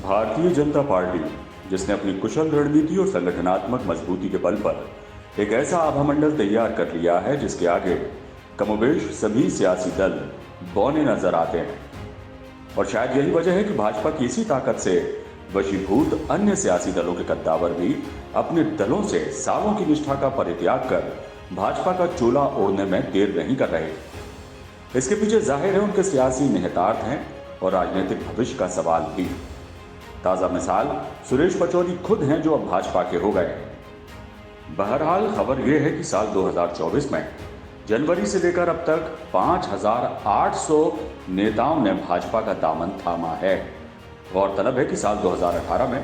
Bharatiya Janata party, जिसने अपनी कुशल रणनीति और संगठनात्मक मजबूती के बल पर एक ऐसा आभामंडल तैयार कर लिया है जिसके आगे कमोबेश सभी सियासी दल बौने नजर आते हैं। और शायद यही वजह है कि भाजपा की इसी ताकत से वशीभूत अन्य सियासी दलों के कद्दावर भी अपने दलों से सालों की निष्ठा का परित्याग कर भाजपा का चोला ओढ़ने में देर नहीं कर रहे। इसके पीछे जाहिर है उनके सियासी निहितार्थ हैं और राजनीतिक भविष्य का सवाल भी। ताजा मिसाल सुरेश पचौरी खुद हैं जो अब भाजपा के हो गए हैं। बहरहाल खबर यह है कि साल 2024 में जनवरी से लेकर अब तक 5,800 नेताओं ने भाजपा का दामन थामा है। गौरतलब है कि साल 2018 में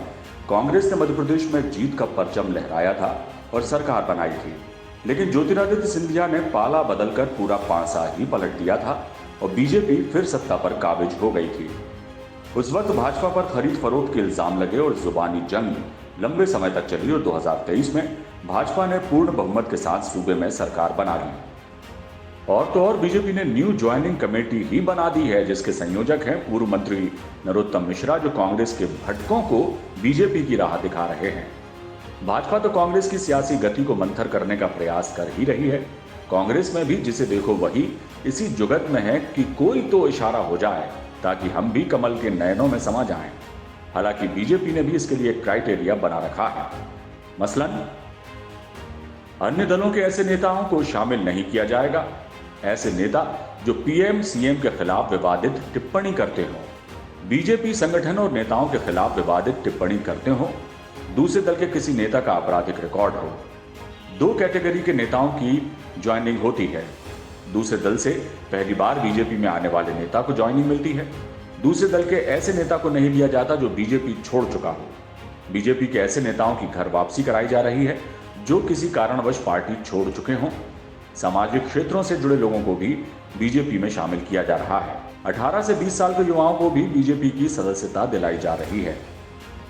कांग्रेस ने मध्य प्रदेश में जीत का परचम लहराया था और सरकार बनाई थी, लेकिन ज्योतिरादित्य सिंधिया ने पाला बदलकर पूरा पांसा ही पलट दिया था और बीजेपी फिर सत्ता पर काबिज हो गई थी। उस वक्त भाजपा पर खरीद फरोख्त के इल्जाम लगे और जुबानी जंग लंबे समय तक चली और 2023 में भाजपा ने पूर्ण बहुमत के साथ सूबे में सरकार बना ली। और तो और बीजेपी ने न्यू ज्वाइनिंग कमेटी ही बना दी है, जिसके संयोजक हैं पूर्व मंत्री नरोत्तम मिश्रा, जो कांग्रेस के भटकों को बीजेपी की राह दिखा रहे हैं। भाजपा तो कांग्रेस की सियासी गति को मंथर करने का प्रयास कर ही रही है। कांग्रेस में भी जिसे देखो वही इसी जुगत में है कि कोई तो इशारा हो जाए ताकि हम भी कमल के नयनों में समा जाएं। हालांकि बीजेपी ने भी इसके लिए एक क्राइटेरिया बना रखा है। मसलन अन्य दलों के ऐसे नेताओं को शामिल नहीं किया जाएगा, ऐसे नेता जो पीएम सीएम के खिलाफ विवादित टिप्पणी करते हो, बीजेपी संगठन और नेताओं के खिलाफ विवादित टिप्पणी करते हो, दूसरे दल के किसी नेता का आपराधिक रिकॉर्ड हो। दो कैटेगरी के नेताओं की ज्वाइनिंग होती है। दूसरे दल से पहली बार बीजेपी में आने वाले नेता को ज्वाइनिंग मिलती है। दूसरे दल के ऐसे नेता को नहीं लिया जाता जो बीजेपी छोड़ चुका हो। बीजेपी के ऐसे नेताओं की घर वापसी कराई जा रही है जो किसी कारणवश पार्टी छोड़ चुके हों। सामाजिक क्षेत्रों से जुड़े लोगों को भी बीजेपी में शामिल किया जा रहा है। 18 से 20 साल के युवाओं को भी बीजेपी की सदस्यता दिलाई जा रही है।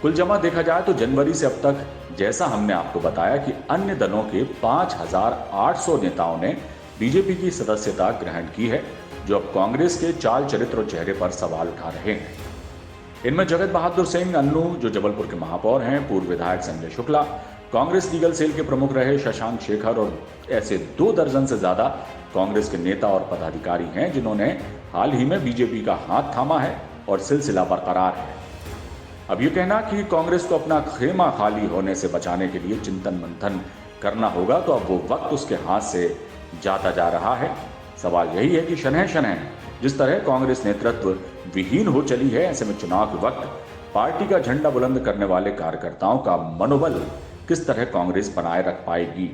कुल जमा देखा जाए तो जनवरी से अब तक, जैसा हमने आपको बताया, कि अन्य दलों के 5,800 नेताओं ने बीजेपी की सदस्यता ग्रहण की है, जो अब कांग्रेस के चाल चरित्र और चेहरे पर सवाल उठा रहे हैं। इनमें जगत बहादुर सिंह अन्नू, जो जबलपुर के महापौर हैं, पूर्व विधायक संजय शुक्ला, कांग्रेस लीगल सेल के प्रमुख रहे शशांक शेखर और ऐसे 2 दर्जन से ज्यादा कांग्रेस के नेता और पदाधिकारी हैं जिन्होंने हाल ही में बीजेपी का हाथ थामा है और सिलसिला बरकरार है। अब ये कहना कि कांग्रेस को अपना खेमा खाली होने से बचाने के लिए चिंतन मंथन करना होगा, तो अब वो वक्त उसके हाथ से जाता जा रहा है। सवाल यही है कि शनह शनह जिस तरह कांग्रेस नेतृत्व विहीन हो चली है, ऐसे में चुनाव के वक्त पार्टी का झंडा बुलंद करने वाले कार्यकर्ताओं का मनोबल किस तरह कांग्रेस बनाए रख पाएगी।